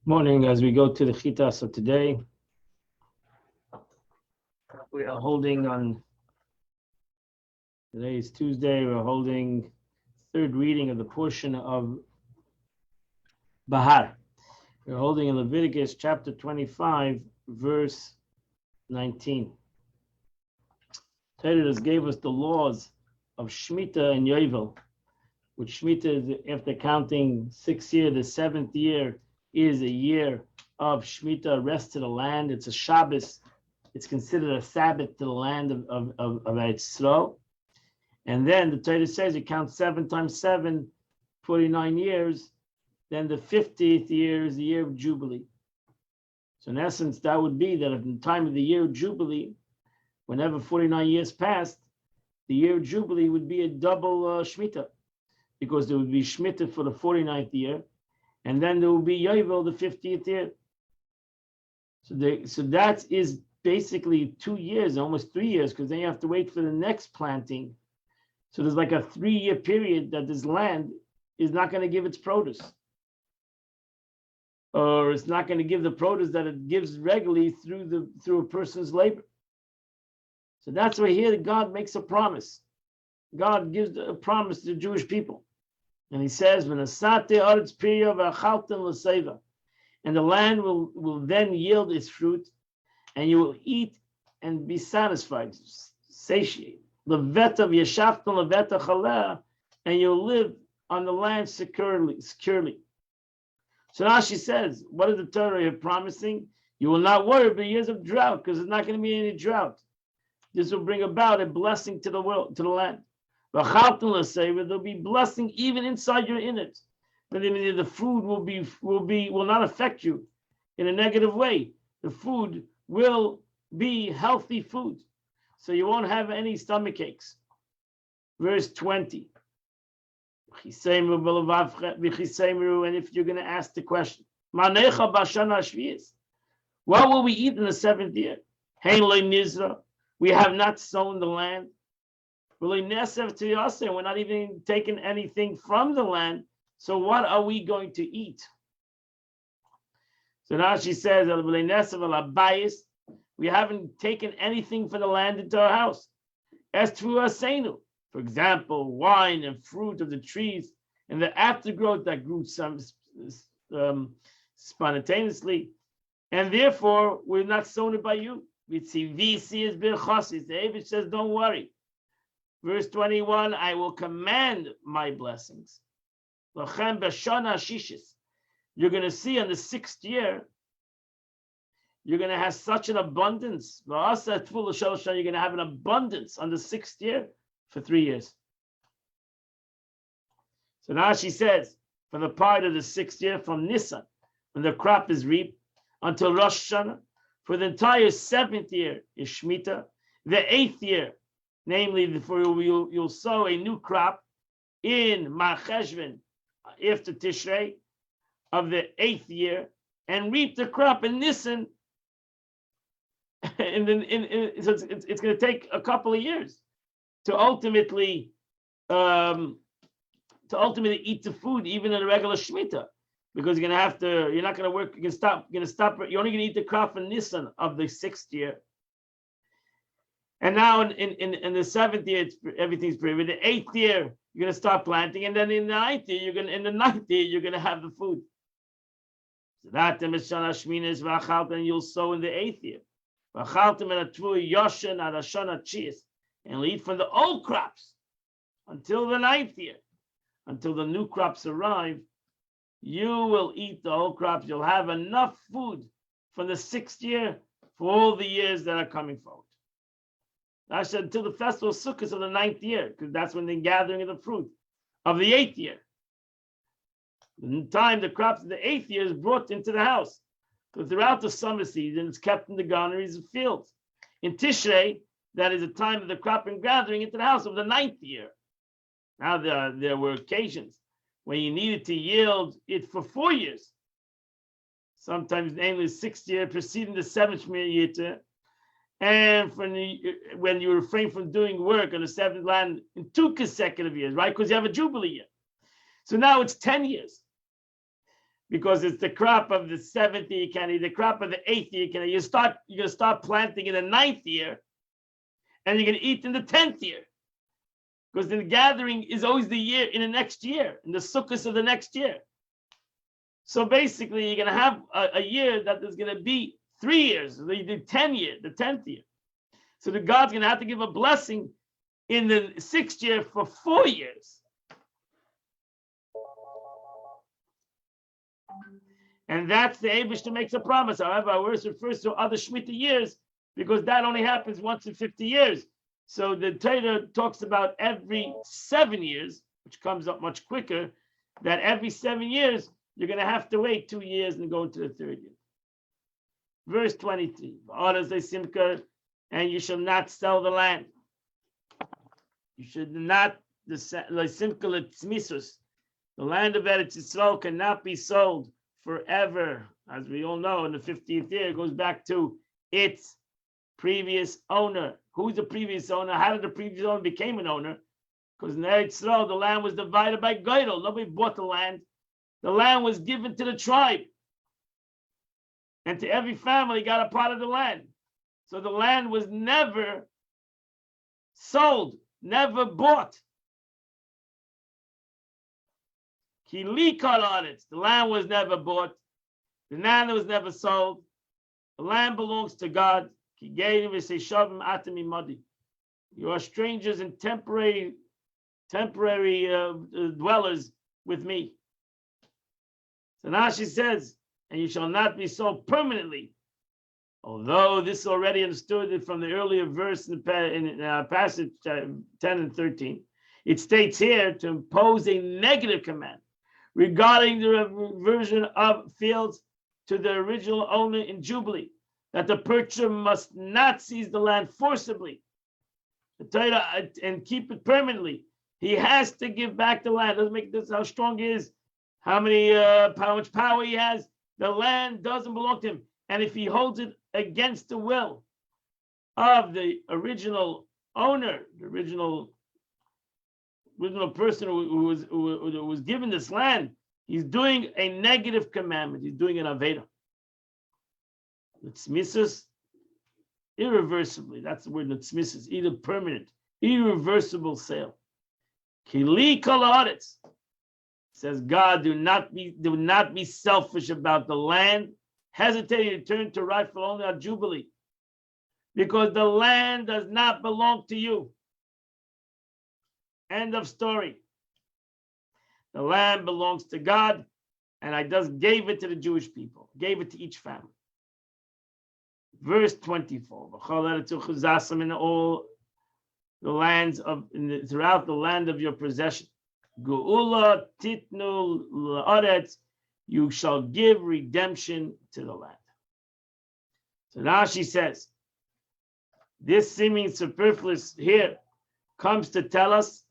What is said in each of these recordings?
Morning, as we go to the Chitas of today, we are holding on, today is Tuesday, we're holding third reading of the portion of Bahar. We're holding in Leviticus chapter 25, verse 19. Torah gave us the laws of Shemitah and Yovel, which Shemitah is after counting 6 years, the 7th year is a year of Shemitah, rest to the land. It's a Shabbos. It's considered a Sabbath to the land of Yisrael. And then the Torah says you count 7 times 7, 49 years. Then the 50th year is the year of Jubilee. So in essence, that would be that at the time of the year of Jubilee, whenever 49 years passed, the year of Jubilee would be a double Shemitah, because there would be Shemitah for the 49th year, and then there will be Yovel the 50th year. So that is basically 2 years, almost 3 years, because then you have to wait for the next planting. So there's like a 3-year period that this land is not going to give its produce, or it's not going to give the produce that it gives regularly through a person's labor. So that's why here God makes a promise. God gives a promise to the Jewish people. And he says, and the land will then yield its fruit, and you will eat and be satisfied, satiate. And you'll live on the land securely. So now she says, what is the Torah here promising? You will not worry about years of drought, because there's not going to be any drought. This will bring about a blessing to the world, to the land. There'll be blessing even inside your innards. The food will not affect you in a negative way. The food will be healthy food, so you won't have any stomach aches. Verse 20. And if you're going to ask the question, what will we eat in the 7th year? We have not sown the land. We're not even taking anything from the land. So what are we going to eat? So now she says, we haven't taken anything from the land into our house. As to us, for example, wine and fruit of the trees and the aftergrowth that grew spontaneously, and therefore we're not sown it by you. We see VC as birchosis. The Avish says, don't worry. Verse 21, I will command my blessings. You're going to see on the 6th year, you're going to have such an abundance. You're going to have an abundance on the 6th year for 3 years. So now she says, from the part of the 6th year, from Nisan, when the crop is reaped, until Rosh Hashanah, for the entire 7th year is Shemitah. The 8th year, namely, before you'll sow a new crop in Mar Cheshvan after Tishrei of the 8th year, and reap the crop in Nisan. So it's going to take a couple of years to ultimately eat the food, even in a regular Shemitah, because you're not going to work. You're only going to eat the crop in Nisan of the 6th year. And now in the 7th year, everything's pretty. In the 8th year, you're going to start planting, and then in the 9th year, you're going to have the food. So that and you'll sow in the 8th year. And eat from the old crops until the 9th year, until the new crops arrive. You will eat the old crops. You'll have enough food from the 6th year for all the years that are coming forward. I said until the festival of Sukkot of the 9th year, because that's when the gathering of the fruit of the 8th year. The time the crops of the 8th year is brought into the house. So throughout the summer season, it's kept in the granaries and fields. In Tishrei, that is the time of the crop and gathering into the house of the 9th year. Now there were occasions when you needed to yield it for 4 years. Sometimes, namely, the 6th year preceding the 7th year. And when you refrain from doing work on the 7th land in 2 consecutive years, right? Because you have a Jubilee year. So now it's 10 years. because it's the crop of the 7th year, you can't eat the crop of the 8th year, you can eat. You're gonna start planting in the 9th year, and you're gonna eat in the 10th year. Because the gathering is always the year in the next year, in the sukkahs of the next year. So basically, you're gonna have a year that is gonna be 3 years, the 10 year, the 10th year. So the God's gonna have to give a blessing in the 6th year for 4 years. And that's the Abishter makes a promise. However, our verse refers to other Shemitah years because that only happens once in 50 years. So the Torah talks about every 7 years, which comes up much quicker, that every 7 years, you're going to have to wait 2 years and go into the 3rd year. Verse 23, and you shall not sell the land. You should not, the land of Eretz Yisrael cannot be sold forever. As we all know, in the 50th year, it goes back to its previous owner. Who's the previous owner? How did the previous owner become an owner? Because in Eretz Yisrael, the land was divided by Geidel. Nobody bought the land. The land was given to the tribe. And to every family got a part of the land. So the land was never sold, never bought. The land was never bought. The land was never sold. The land belongs to God. You are strangers and temporary dwellers with me. So now she says, and you shall not be sold permanently. Although this is already understood from the earlier verse in passage 10 and 13, it states here to impose a negative command regarding the reversion of fields to the original owner in Jubilee, that the purchaser must not seize the land forcibly and keep it permanently. He has to give back the land. Doesn't make this how strong he is, how much power he has. The land doesn't belong to him. And if he holds it against the will of the original owner, the original person who was given this land, he's doing a negative commandment. He's doing an Aveda. Tzmisus, irreversibly. That's the word, tzmisus, either permanent, irreversible sale. Kili kol haaretz, says God, do not be selfish about the land. Hesitate to turn to rightful owner of Jubilee, because the land does not belong to you. End of story. The land belongs to God, and I just gave it to the Jewish people, gave it to each family. Verse 24. In all the lands throughout the land of your possession. Geula titnu la'aretz, you shall give redemption to the land. So now she says, this seeming superfluous here comes to tell us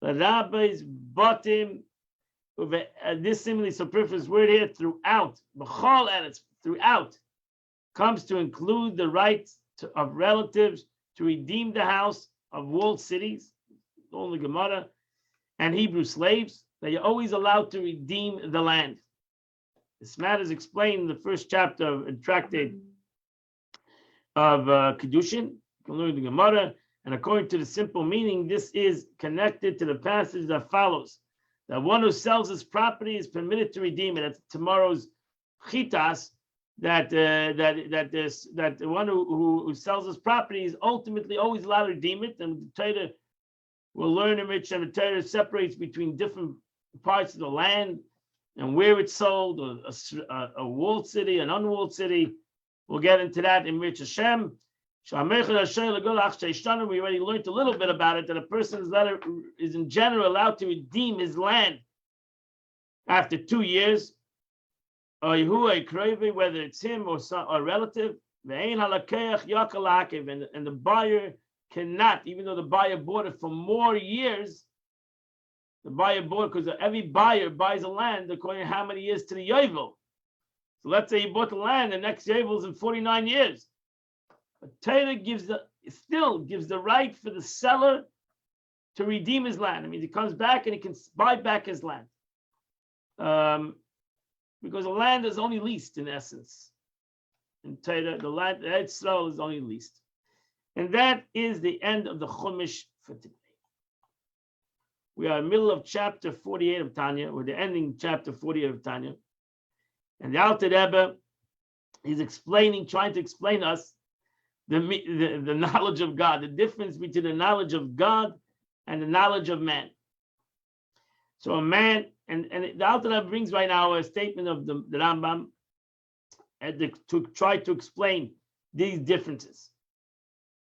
the rabbis bottom, this seemingly superfluous word here throughout, b'chol eretz, throughout, comes to include the rights of relatives to redeem the house of walled cities, only Gemara, and Hebrew slaves. They are always allowed to redeem the land. This matter is explained in the first chapter of a tractate of Kedushin. You can learn the Gemara, and according to the simple meaning, this is connected to the passage that follows: that one who sells his property is permitted to redeem it. That's tomorrow's chitas. That the one who sells his property is ultimately always allowed to redeem it, and the Torah will learn in which the Torah separates between different parts of the land and where it's sold, a walled city, an unwalled city. We'll get into that in which Hashem. We already learned a little bit about it, that a person is in general allowed to redeem his land after 2 years. Whether it's him or a relative, and the buyer cannot, even though the buyer bought it for more years, the buyer bought, because every buyer buys a land according to how many years to the Yovel. So let's say he bought the land, the next Yovel is in 49 years. But Torah still gives the right for the seller to redeem his land. I mean, he comes back and he can buy back his land. because the land is only leased in essence. In Torah, the land Israel is only leased. And that is the end of the Chumash for today. We are in the middle of chapter 48 of Tanya. We're the ending chapter 48 of Tanya. And the Alter Rebbe is trying to explain us the knowledge of God, the difference between the knowledge of God and the knowledge of man. So a man, and the Alter Rebbe brings right now a statement of the Rambam to try to explain these differences.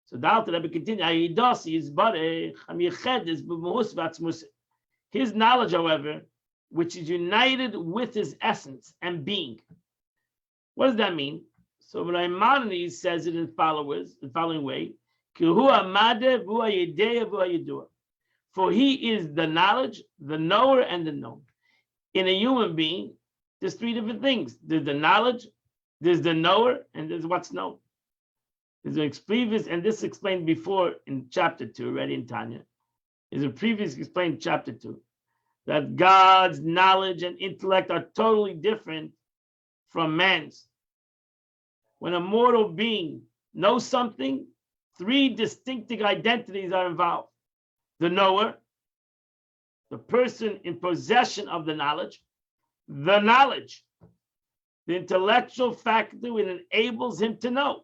So the Alter Rebbe continues, his knowledge, however, which is united with his essence and being. What does that mean? So Maimonides says it in the following way: for he is the knowledge, the knower, and the known. In a human being, there's three different things. There's the knowledge, there's the knower, and there's what's known. There's a previous, and this explained before in chapter 2, already in Tanya. There's a previous explained in chapter 2 that God's knowledge and intellect are totally different from man's. When a mortal being knows something, three distinctive identities are involved: the knower, the person in possession of the knowledge, the knowledge, the intellectual faculty that enables him to know,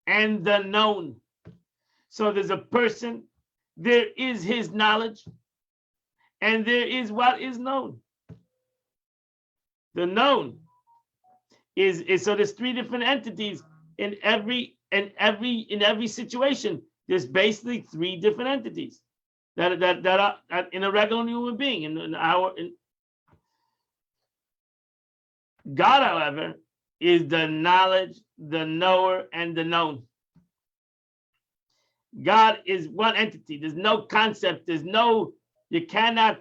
and the known. So there's a person, there is his knowledge, and there is what is known. The known is so there's three different entities in every situation. There's basically three different entities that are in a regular human being. God, however, is the knowledge, the knower, and the known. God is one entity. There's no concept. You cannot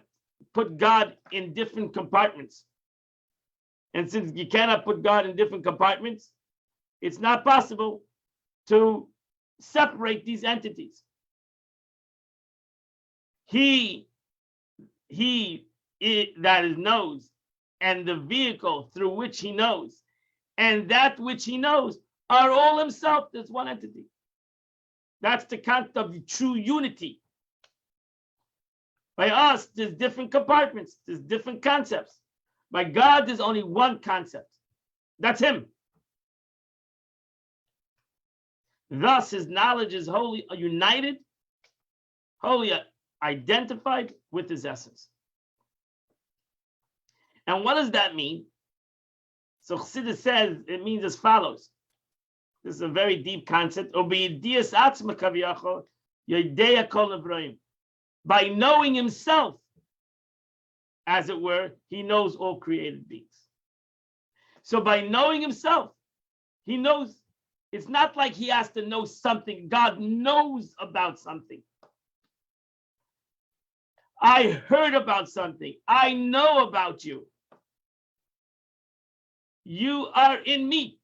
put God in different compartments. And since you cannot put God in different compartments, it's not possible to separate these entities. He that is knows, and the vehicle through which he knows, and that which he knows are all himself. There's one entity. That's the concept of the true unity. By us, there's different compartments, there's different concepts. By God, there's only one concept. That's him. Thus, his knowledge is wholly united, wholly identified with his essence. And what does that mean? So Chassidus says it means as follows. This is a very deep concept. By knowing himself, as it were, he knows all created beings. So by knowing himself, he knows. It's not like he has to know something. God knows about something. I heard about something. I know about you. You are in me.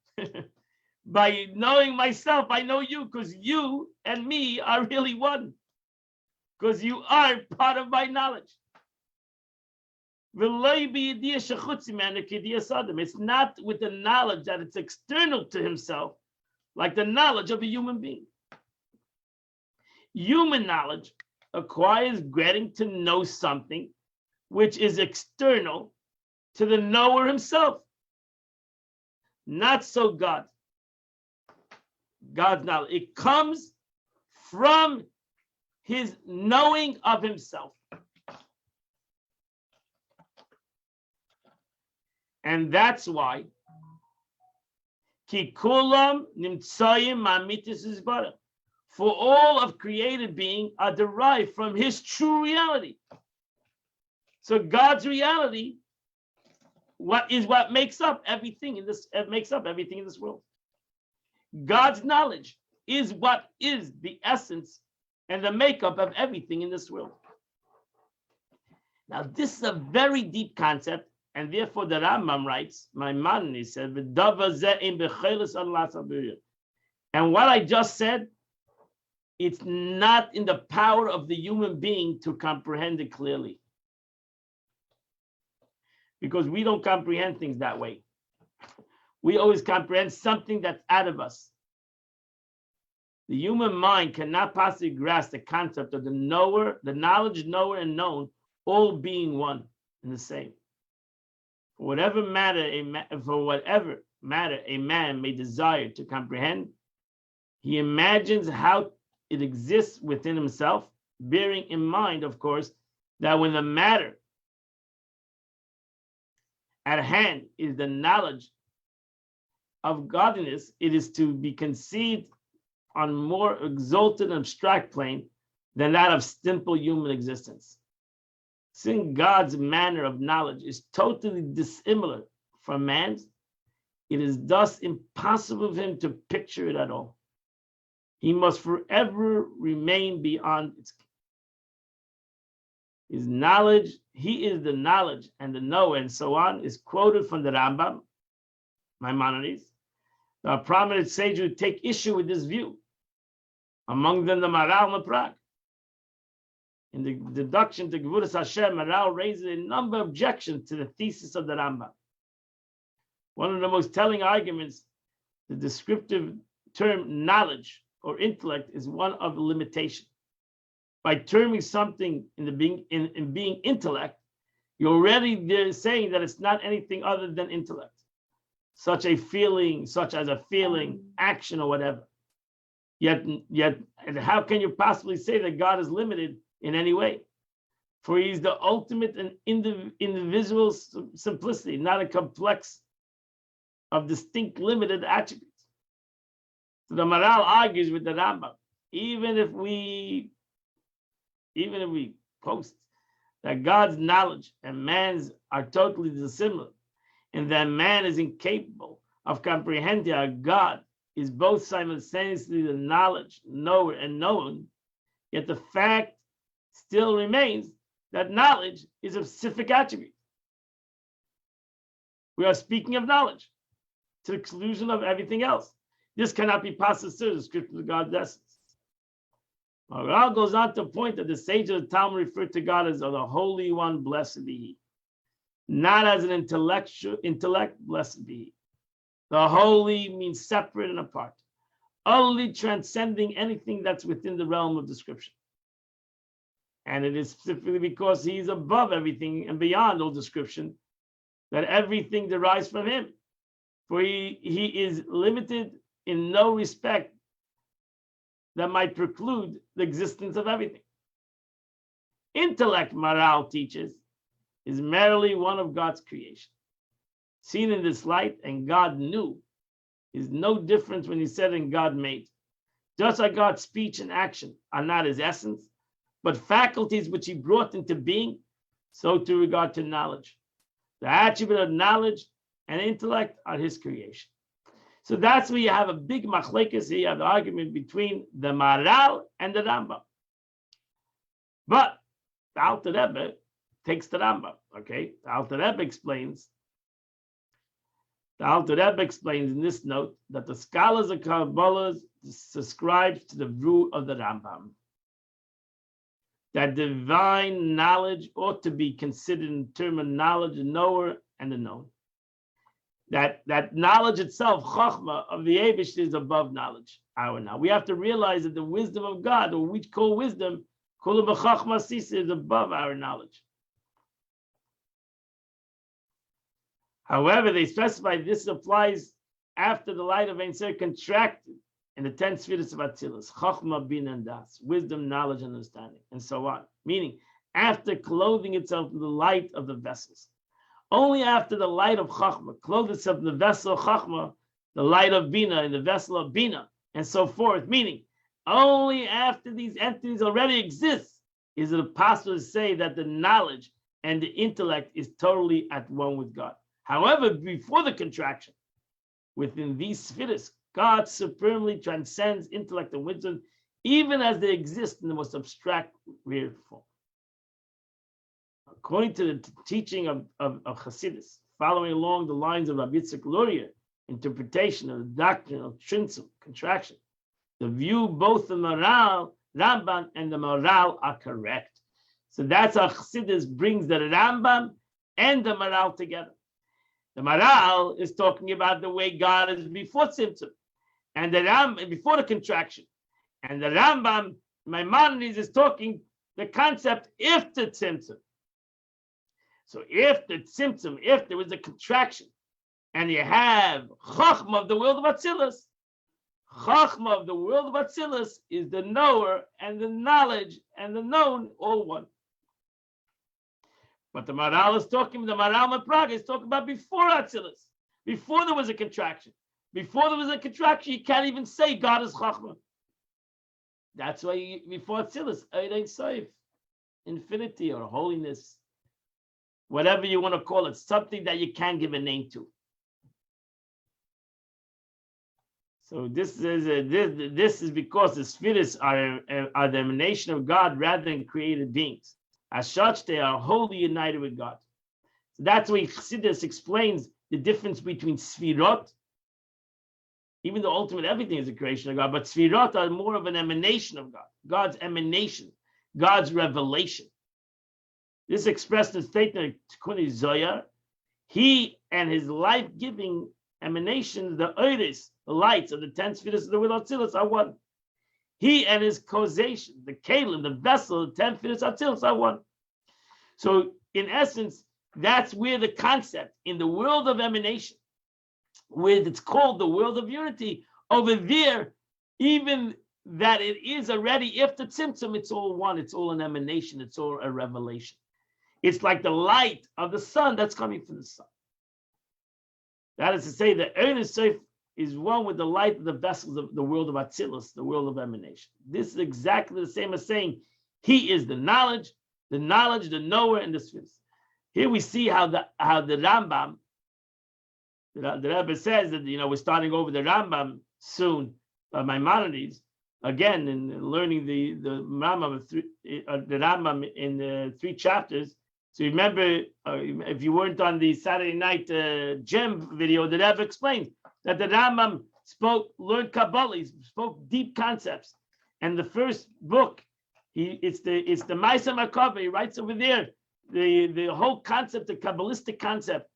By knowing myself, I know you, because you and me are really one. Because you are part of my knowledge. It's not with the knowledge that it's external to himself, like the knowledge of a human being. Human knowledge acquires getting to know something which is external to the knower himself. Not so God. God's knowledge. It comes from his knowing of himself. And that's why Kikulam Nimtsayim Mamitis is butter. For all of created being are derived from his true reality. So God's reality, what makes up everything in this world. God's knowledge is what is the essence and the makeup of everything in this world. Now, this is a very deep concept, and therefore the Rambam writes, Maimonides said, and what I just said, it's not in the power of the human being to comprehend it clearly. because we don't comprehend things that way. We always comprehend something that's out of us. The human mind cannot possibly grasp the concept of the knower, the knowledge, knower, and known, all being one and the same. For whatever matter a man may desire to comprehend, he imagines how it exists within himself, bearing in mind, of course, that when the matter at hand is the knowledge of godliness, it is to be conceived on more exalted and abstract plane than that of simple human existence. Since God's manner of knowledge is totally dissimilar from man's, it is thus impossible for him to picture it at all. He must forever remain beyond its. His knowledge, he is the knowledge and the knower, and so on, is quoted from the Rambam, Maimonides. The prominent sages who take issue with this view, among them the Maral Maprag. In the deduction to Gevuras Hashem, Maral raises a number of objections to the thesis of the Rambam. One of the most telling arguments, the descriptive term knowledge or intellect is one of limitation. By terming something in being intellect, you're already saying that it's not anything other than intellect, such as a feeling, action, or whatever. Yet, and how can you possibly say that God is limited in any way? For He's the ultimate and individual simplicity, not a complex of distinct limited attributes. So the Maral argues with the Rambam, even if we post that God's knowledge and man's are totally dissimilar, and that man is incapable of comprehending how God is both simultaneously the knowledge, knower, and known, yet the fact still remains that knowledge is a specific attribute. We are speaking of knowledge to the exclusion of everything else. This cannot be possible to the description of God's essence. Maral goes on to point that the sages of the Talmud refer to God as the Holy One, blessed be He, not as an intellect, blessed be He. The holy means separate and apart, only transcending anything that's within the realm of description. And it is specifically because He's above everything and beyond all description that everything derives from Him. For he is limited in no respect that might preclude the existence of everything. Intellect, Maral teaches, is merely one of God's creation. Seen in this light, and God knew, is no difference when He said and God made. Just like God's speech and action are not His essence, but faculties which He brought into being, so to regard to knowledge. The attribute of knowledge and intellect are His creation. So that's where you have a big machlekes. You have the argument between the Maral and the Rambam. But the Alter Rebbe takes the Rambam. Okay, the Alter Rebbe explains in this note that the scholars of Kabbalah subscribe to the view of the Rambam, that divine knowledge ought to be considered in terms of knowledge, the knower, and the known. That knowledge itself, Chachma of the Eibush, is above knowledge. We have to realize that the wisdom of God, or we call wisdom, Kula b'Chachma Sisa, is above our knowledge. However, they specify this applies after the light of Ein Sof contracted in the 10 spheres of Atzilus, Chachma, Bina, and Das, wisdom, knowledge, and understanding, and so on. Meaning, after clothing itself in the light of the vessels. Only after the light of Chachma clothed itself in the vessel of Chachma, the light of Bina in the vessel of Bina, and so forth. Meaning, only after these entities already exist is it possible to say that the knowledge and the intellect is totally at one with God. However, before the contraction, within these spheres, God supremely transcends intellect and wisdom, even as they exist in the most abstract, weird form. According to the teaching of Hasidus, following along the lines of Rabbi Yitzchak Luria, interpretation of the doctrine of Trinsim, contraction, the view both the Maral, Rambam, and the Maral are correct. So that's how Hasidus brings the Rambam and the Maral together. The Maral is talking about the way God is before Tzimtzum, and the before the contraction. And the Rambam, Maimonides, is talking the concept if the Tzimtzum. So if the Tzimtzum, if there was a contraction, and you have Chachma of the world of Atzilus, Chachma of the world of Atzilus is the knower and the knowledge and the known, all one. But the Maral is talking, the Maral Praga is talking about before Atzilus, before there was a contraction. Before there was a contraction, you can't even say God is Chachma. That's why before Atzilus, Ein Sof, infinity or holiness, whatever you want to call it, something that you can't give a name to. So this is because the spheres are the emanation of God rather than created beings. As such, they are wholly united with God. So that's why Chassidus explains the difference between Sfirot, even though ultimate everything is a creation of God, but Sfirot are more of an emanation of God, God's emanation, God's revelation. This is expressed in the statement of Tikkun Zohar. He and his life-giving emanations, the Oiris, the lights of the 10 spheres of the will of Atzilus are one. He and his causation, the Kalim, the vessel, the 10 spheres of Atzilus are one. So, in essence, that's where the concept in the world of emanation, where it's called the world of unity, over there, even that it is already, if the Tzimtzum, it's all one, it's all an emanation, it's all a revelation. It's like the light of the sun that's coming from the sun. That is to say, the Ein Sof is one with the light of the vessels of the world of Atzilus, the world of emanation. This is exactly the same as saying he is the knowledge, the knower, and the spheres. Here we see how the Rambam, the Rebbe says that we're starting over the Rambam soon, Maimonides, again in learning the Rambam in the 3 chapters. So remember, if you weren't on the Saturday night gem video, the Rebbe explained that the Rambam learned Kabbalah, he spoke deep concepts, and the first book, it's the Maisa Makava. He writes over there the whole concept, the Kabbalistic concept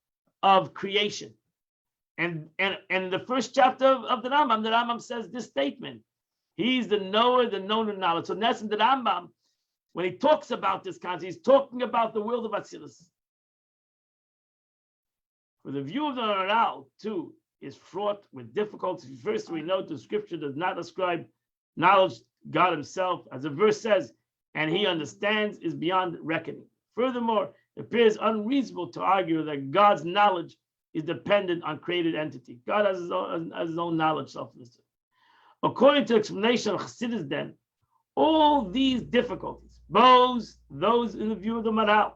of creation, and the first chapter of the Rambam says this statement: He's the knower, the known and knowledge. So in essence, the Rambam, when he talks about this concept, he's talking about the world of Atzilus. For the view of the Maral, too, is fraught with difficulties. First, we know the scripture does not ascribe knowledge to God himself. As the verse says, and he understands is beyond reckoning. Furthermore, it appears unreasonable to argue that God's knowledge is dependent on created entity. God has his own knowledge, self-wisdom. According to the explanation of Chassidus, then, all these difficulties, those in the view of the Maral,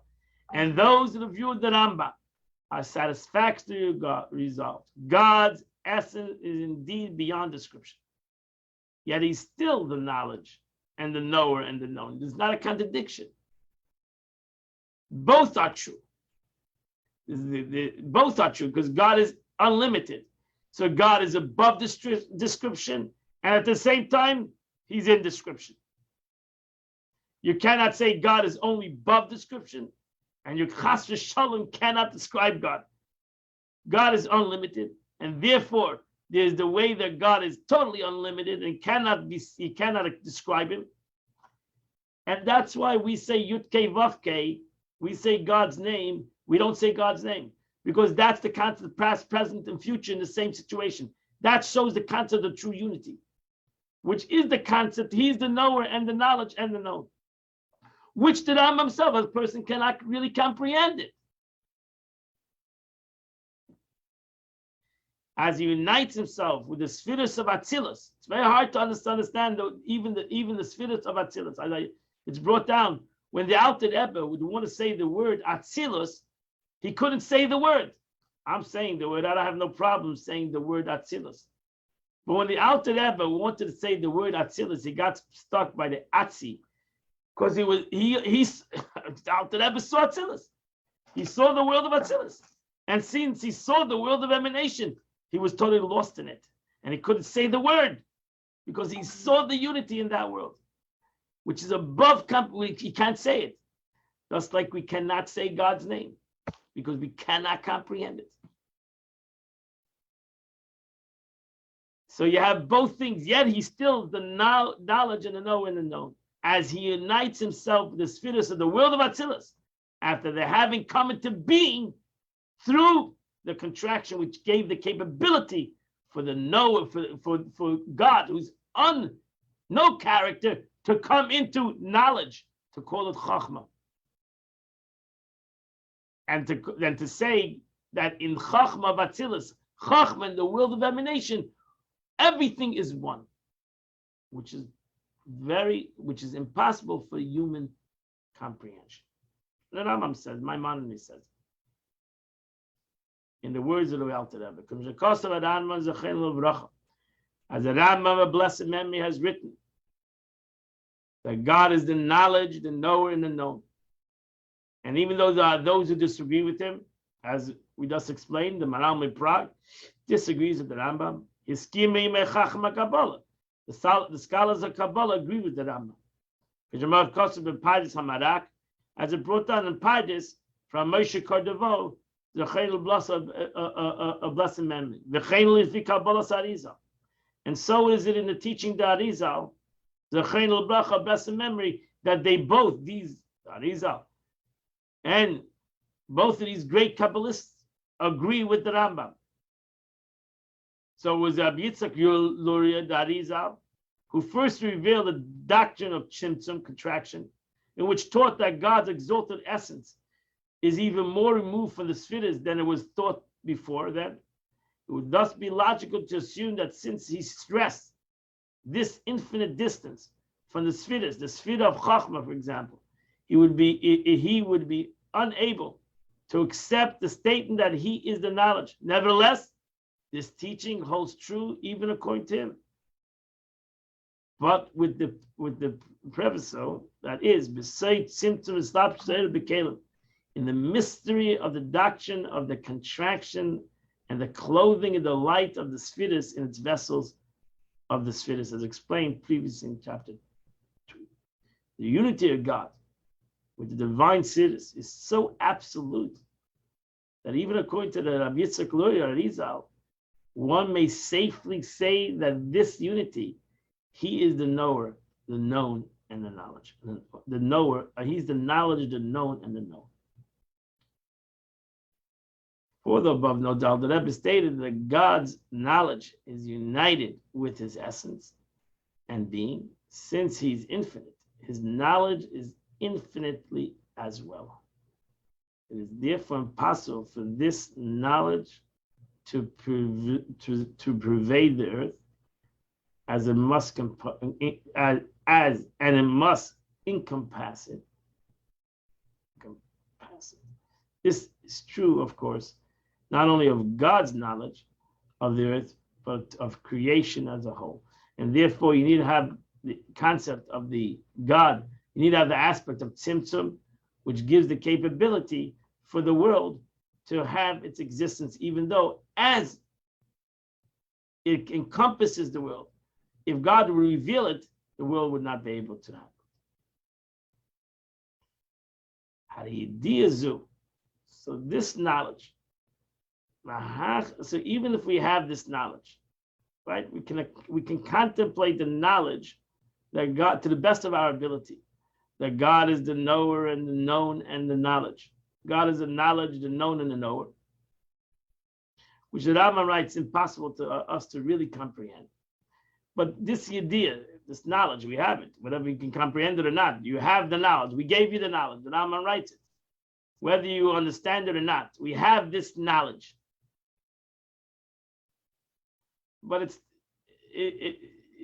and those in the view of the Rambam, are satisfactorily resolved. God's essence is indeed beyond description. Yet he's still the knowledge and the knower and the known. There's not a contradiction. Both are true. Both are true because God is unlimited. So God is above description, and at the same time, he's in description. You cannot say God is only above description, and your chas v'shalom cannot describe God. God is unlimited, and therefore there's the way that God is totally unlimited and you cannot describe him. And that's why we say Yud Kei Vav Kei, we say God's name, we don't say God's name, because that's the concept of past, present, and future in the same situation. That shows the concept of true unity, which is the concept, he's the knower and the knowledge and the known, which the Rambam himself, as a person, cannot really comprehend it. As he unites himself with the spheres of Atzilus, it's very hard to understand even the spheres of Atzilus. It's brought down when the Alter Rebbe would want to say the word Atzilus, he couldn't say the word. I'm saying the word. I don't have no problem saying the word Atzilus. But when the Alter Rebbe wanted to say the word Atzilus, he got stuck by the Atzi, because the Alter Rebbe saw Atzilus. He saw the world of Atzilus, and since he saw the world of emanation, he was totally lost in it, and he couldn't say the word because he saw the unity in that world, which is above. He can't say it, just like we cannot say God's name because we cannot comprehend it. So you have both things, yet he's still the knowledge and the knower and the known. As he unites himself with the spheres of the world of Atzilus, after their having come into being through the contraction which gave the capability for the knower, for God, who's no character, to come into knowledge, to call it Chachma. And to say that in Chachma of Atzilus, Chachma in the world of emanation, everything is one, which is impossible for human comprehension. The Rambam says, Maimonides says, in the words of the Alter Rebbe, as the Rambam of blessed memory has written, that God is the knowledge, the knower, and the known. And even though there are those who disagree with him, as we just explained, the Maral Prague disagrees with the Rambam. The scholars of Kabbalah agree with the Rambam. As it brought down in Pardes from Moshe Cordova, the Chayil blessed memory. And so is it in the teaching the Arizal, the Chayil Bracha blessed memory, that they both, these Arizal, and both of these great Kabbalists agree with the Rambam. So it was Rabbi Yitzchak Luria, the Arizal, who first revealed the doctrine of Tzimtzum, contraction, in which taught that God's exalted essence is even more removed from the spheres than it was thought before then. It would thus be logical to assume that since he stressed this infinite distance from the spheres, the sphere of Chachma, for example, he would be unable to accept the statement that he is the knowledge. Nevertheless, this teaching holds true even according to him. But with the previso, that is, beside symptoms in the mystery of the doctrine of the contraction and the clothing of the light of the spheres in its vessels of the spheres, as explained previously in chapter 2. The unity of God with the divine spheres is so absolute that even according to the Rabbi Yitzchak Luria Arizal, one may safely say that this unity, he is the knower, the known, and the knowledge. The knower, he's the knowledge, the known, and the known. For the above, no doubt, the Rebbe stated that God's knowledge is united with his essence and being. Since he's infinite, his knowledge is infinitely as well. It is therefore impossible for this knowledge to pervade the earth, as it must and it must encompass it. This is true, of course, not only of God's knowledge of the earth, but of creation as a whole. And therefore, you need to have the concept of the God. You need to have the aspect of Tzimtzum, which gives the capability for the world to have its existence, even though as it encompasses the world, if God would reveal it, the world would not be able to have it. So this knowledge, so even if we have this knowledge, right, we can contemplate the knowledge that God, to the best of our ability, that God is the knower and the known and the knowledge. God is the knowledge, the known, and the knower, which the Rambam writes impossible to us to really comprehend. But this idea, this knowledge, we have it, whether you can comprehend it or not. You have the knowledge. We gave you the knowledge. The Rambam writes it. Whether you understand it or not, we have this knowledge. But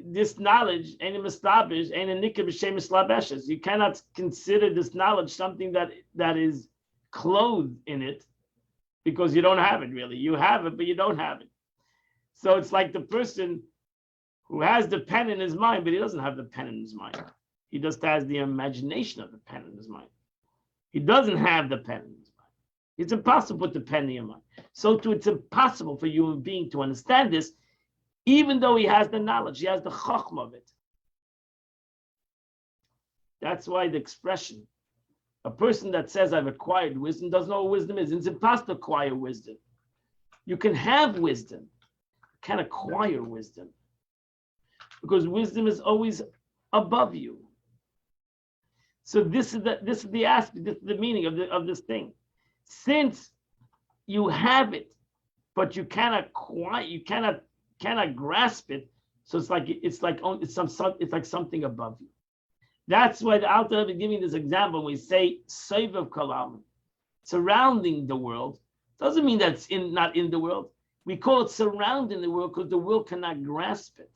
this knowledge ain't a mistabish, ain't a nikah b'shem mislabeshes. You cannot consider this knowledge something that is clothed in it, because you don't have it really. You have it, but you don't have it. So it's like the person who has the pen in his mind, but he doesn't have the pen in his mind. He just has the imagination of the pen in his mind. He doesn't have the pen in his mind. It's impossible to put the pen in your mind. So too, it's impossible for a human being to understand this, even though he has the knowledge, he has the chachma of it. That's why the expression A person that says I've acquired wisdom doesn't know what wisdom is. It's impossible to acquire wisdom. You can have wisdom, you can't acquire wisdom, because wisdom is always above you. So this is the aspect, this is the meaning of this thing. Since you have it, but you cannot acquire, you cannot grasp it. So it's like something above you. That's why the Alter Rebbe is giving this example. When we say Sovev Kalam, surrounding the world, doesn't mean that it's not in the world. We call it surrounding the world because the world cannot grasp it.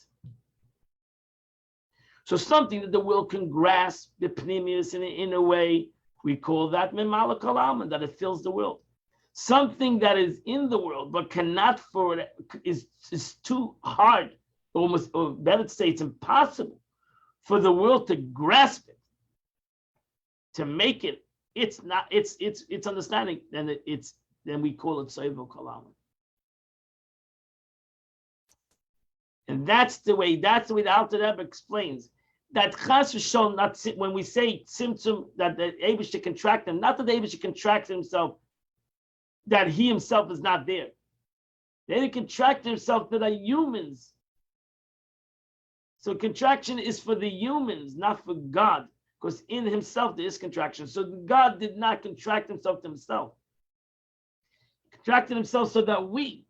So something that the world can grasp, the pneumius in a way, we call that Memala Kalam, that it fills the world. Something that is in the world but cannot for it is too hard, almost, or better to say, it's impossible for the world to grasp it, to make it. It's not. It's understanding. Then we call it Sovev Kalam. And that's the way the Alter Rebbe explains that Chas v'Shalom, not when we say tzimtzum, that the Eibush should contract him, not that the Eibush should contract himself, that he himself is not there. Then he contracted himself that are humans. So contraction is for the humans, not for God, because in himself there is contraction. So God did not contract himself to himself. He contracted himself so that we,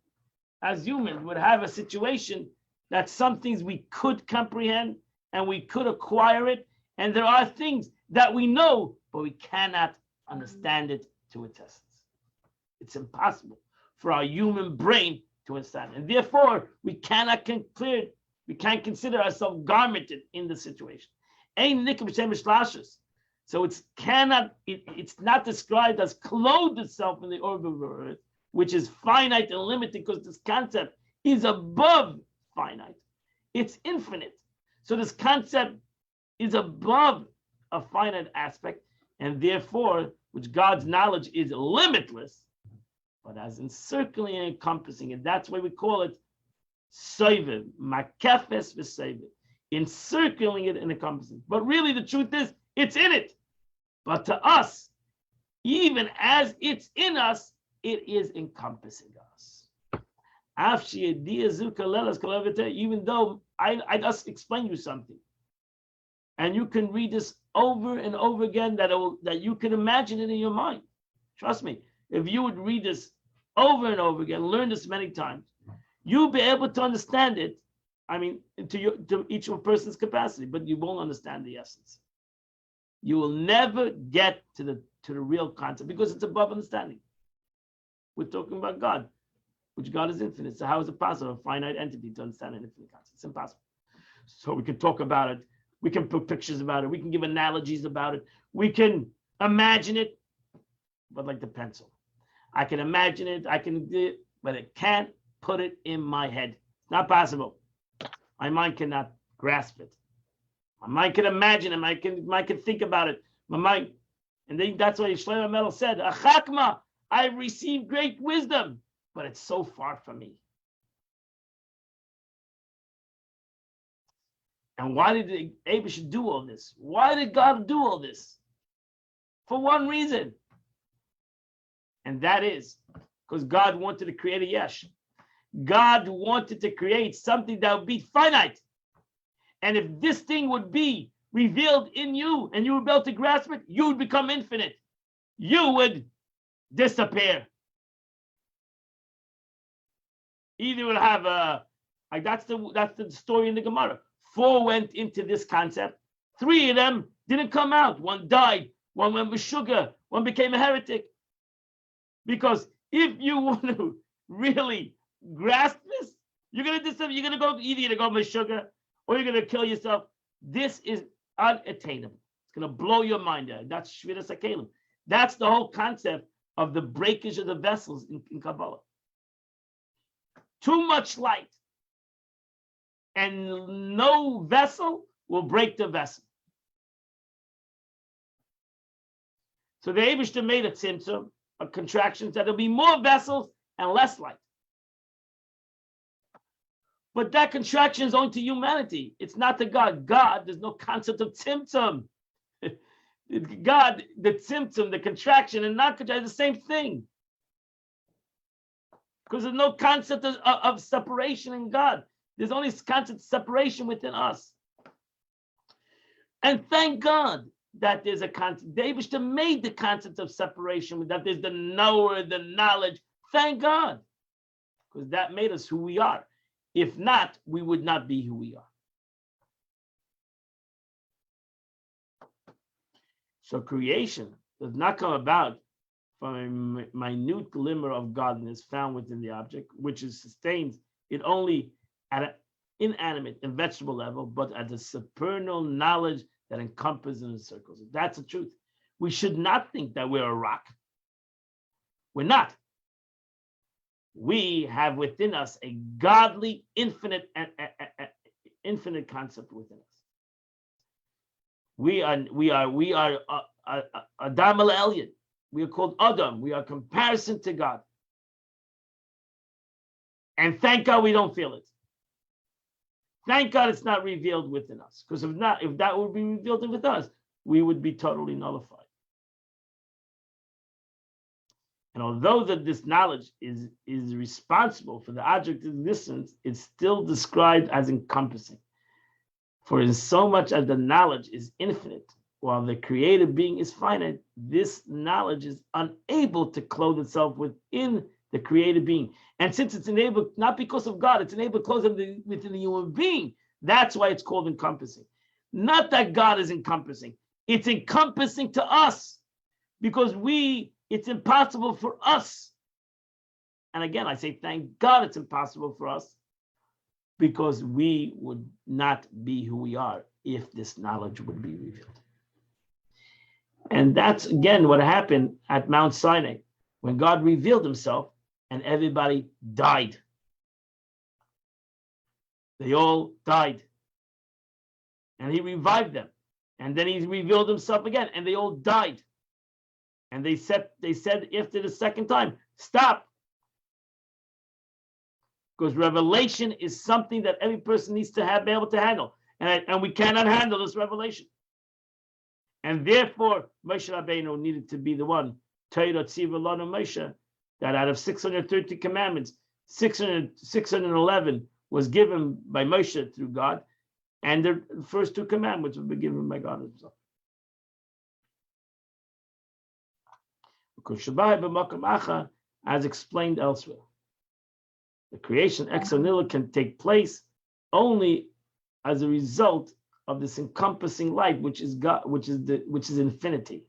as humans, would have a situation that some things we could comprehend and we could acquire it, and there are things that we know, but we cannot understand it to its essence. It's impossible for our human brain to understand, and therefore we cannot conclude. We can't consider ourselves garmented in the situation. So it's not described as clothed itself in the orb of the earth, which is finite and limited, because this concept is above finite. It's infinite. So this concept is above a finite aspect, and therefore, which God's knowledge is limitless, but as encircling and encompassing it. That's why we call it Sovev, Makefes v'Sovev, encircling it and encompassing. But really the truth is, it's in it. But to us, even as it's in us, it is encompassing us. Even though I just explained you something, and you can read this over and over again, that you can imagine it in your mind. Trust me, if you would read this over and over again, learn this many times, you'll be able to understand it. I mean, to each person's capacity, but you won't understand the essence. You will never get to the real concept because it's above understanding. We're talking about God, which God is infinite. So how is it possible for a finite entity to understand an infinite concept? It's impossible. So we can talk about it. We can put pictures about it. We can give analogies about it. We can imagine it, but like the pencil. I can imagine it, but it can't put it in my head. It's not possible. My mind cannot grasp it. My mind can imagine it. My mind can think about it. My mind, and then that's why Shlomo Melech said, "Achakma, I've received great wisdom, but it's so far from me." And why did the Eibush do all this? Why did God do all this? For one reason, and that is because God wanted to create a yesh. God wanted to create something that would be finite. And if this thing would be revealed in you and you would be able to grasp it, you would become infinite. You would disappear. Either would have that's the story in the Gemara. 4 went into this concept. 3 of them didn't come out. 1 died. 1 went with sugar. 1 became a heretic. Because if you want to really grasp this, you're gonna go either with sugar or you're gonna kill yourself. This is unattainable. It's gonna blow your mind out. That's Shviras HaKelim. That's the whole concept of the breakage of the vessels in Kabbalah. Too much light, and no vessel will break the vessel. So the Eibishter made a tzimtzum, a contraction, that there'll be more vessels and less light. But that contraction is only to humanity. It's not to God. God, there's no concept of tzimtzum. God, the symptom, the contraction, and not contraction is the same thing. Because there's no concept of separation in God. There's only concept of separation within us. And thank God that there's a concept. David made the concept of separation, that there's the knower, the knowledge. Thank God. Because that made us who we are. If not, we would not be who we are. So creation does not come about from a minute glimmer of godliness found within the object, which is sustained it only at an inanimate and vegetable level, but at the supernal knowledge that encompasses and encircles it. That's the truth. We should not think that we're a rock. We're not. We have within us a godly, infinite concept within us. We are Adam al Elyon. We are called Adam. We are comparison to God. And thank God we don't feel it. Thank God it's not revealed within us. Because if that would be revealed with us, we would be totally nullified. And although this knowledge is responsible for the object of existence, it's still described as encompassing. For in so much as the knowledge is infinite, while the created being is finite, this knowledge is unable to clothe itself within the created being. And since it's enabled, not because of God, it's enabled to clothe it within the human being. That's why it's called encompassing. Not that God is encompassing. It's encompassing to us because it's impossible for us. And again, I say, thank God it's impossible for us because we would not be who we are if this knowledge would be revealed. And that's, again, what happened at Mount Sinai when God revealed himself and everybody died. They all died. And he revived them. And then he revealed himself again and they all died. And they said after the second time, stop. Because revelation is something that every person needs to be able to handle. And we cannot handle this revelation. And therefore, Moshe Rabbeinu needed to be the one, Torah Tziva Lanu Moshe, that out of 630 commandments, 611 was given by Moshe through God, and the first two commandments would be given by God himself. As explained elsewhere, the creation ex nihilo can take place only as a result of this encompassing light, which is God, which is infinity.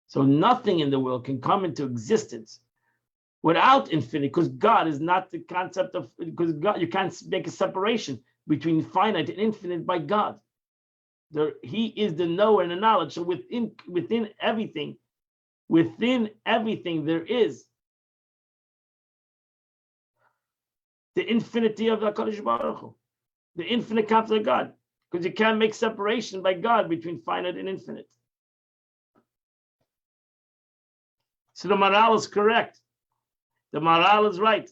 So nothing in the world can come into existence without infinity, because God is not the concept of, because God, you can't make a separation between finite and infinite by God. He is the knower and the knowledge. So within everything there is the infinity of the HaKadosh Baruch Hu, the infinite concept of God. Because you can't make separation by God between finite and infinite. So the Maral is correct. The Maral is right.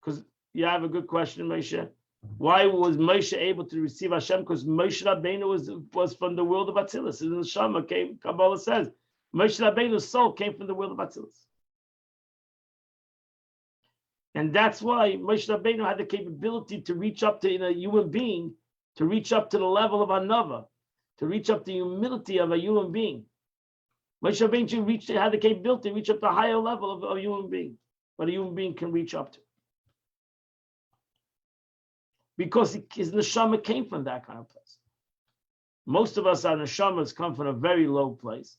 Because you have a good question, Moshe. Why was Moshe able to receive Hashem? Because Moshe Rabbeinu was from the world of Atzilus. In the Shama came, Kabbalah says, Moshe Rabbeinu's soul came from the world of Atzilus. And that's why Moshe Rabbeinu had the capability to reach up to, in a human being, to reach up to the level of Anava, to reach up to the humility of a human being. Moshe Rabbeinu had the capability to reach up to a higher level of a human being, what a human being can reach up to. Because his neshama came from that kind of place. Most of us, our neshamas come from a very low place.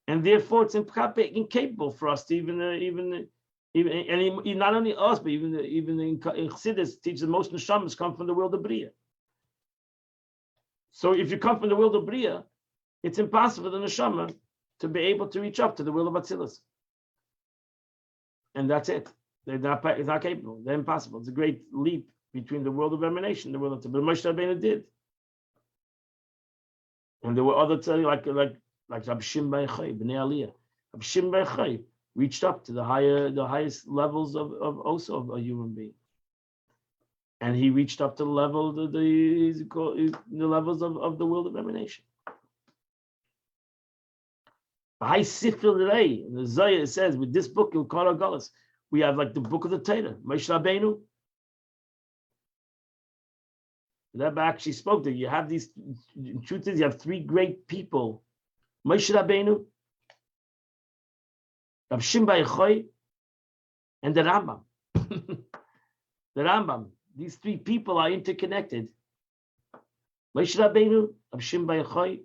And therefore, it's incapable for us to even not only us, but even in Chassidus teach that most neshamas come from the world of Bria. So if you come from the world of Bria, it's impossible for the neshama to be able to reach up to the world of Atzilus. And that's it. It's not capable. They're impossible. It's a great leap between the world of emanation and the world of but Moshe Rabbeinu did. And there were other like Rab Shimon Bar Yochai, Bnei Aliyah. Rab Shimon Bar Yochai reached up to the highest levels of a human being. and he reached up to the level of the levels of the world of emanation. High Sifil today, the Zohar says, with this book, you'll call our Gullus. We have like the book of the Torah, Moshe Rabbeinu. The Rebbe actually spoke that you have these. The truth is, you have three great people: Moshe Rabbeinu, Rab Shimon bar Yochai, and the Rambam. The Rambam. These three people are interconnected. Moshe Rabbeinu, Rab Shimon bar Yochai,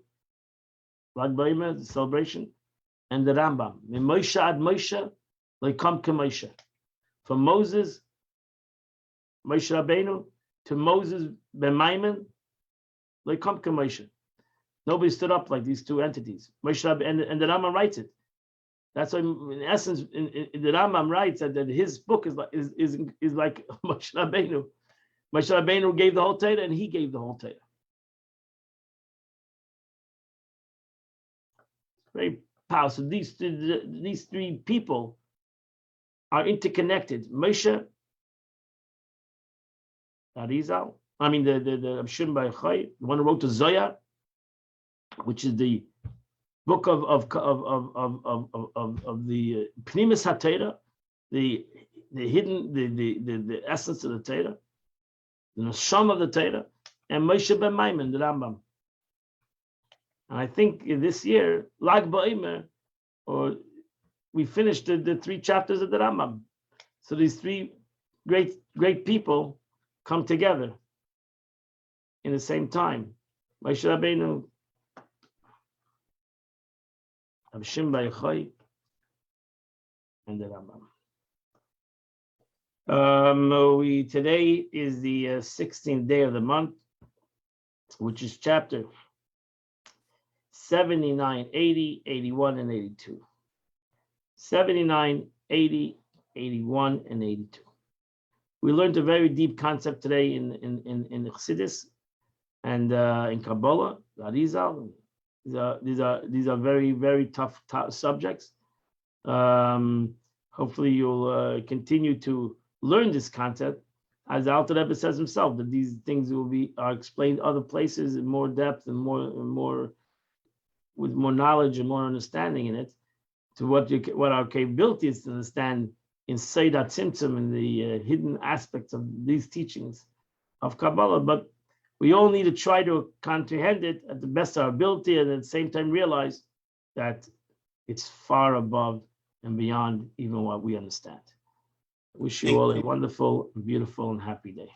Lag BaOmer, the celebration, and the Rambam. Min Moshe ad Moshe, lekom k'Moshe. From Moses, Moshe Rabbeinu, to Moses ben Maimon, lekom k'Moshe. Nobody stood up like these two entities. Moshe Rabbeinu, and the Rambam writes it. That's why, in essence, in the Rambam writes that his book is like Moshe Rabbeinu. Moshe Rabbeinu gave the whole Torah, and he gave the whole Torah. Very powerful. So these three people are interconnected. Moshe, Arizal, the Shimon bar Yochai, the one who wrote the Zohar, which is the book of the Pnimis HaTorah, the hidden, the essence of the Torah, the Neshama of the Torah, and Moshe ben Maimon, the Rambam. And I think this year, Lag BaOmer, or we finished the 3 chapters of the Rambam. So these 3 great people come together in the same time. Moshe Rabbeinu, Rab Shimon bar Yochai, and the Rambam. Today is the 16th day of the month, which is chapter 79, 80, 81, and 82. 79, 80, 81, and 82. We learned a very deep concept today in Chassidus and in Kabbalah, the Arizal. These are very, very tough subjects. Hopefully you'll continue to learn this concept. As the Alter Rebbe says himself, that these things are explained other places in more depth and more with more knowledge and more understanding in it, to what our capability is to understand in Seidat Tzimtzum and the hidden aspects of these teachings of Kabbalah. But we all need to try to comprehend it at the best of our ability, and at the same time realize that it's far above and beyond even what we understand. I wish you all a wonderful, beautiful, and happy day.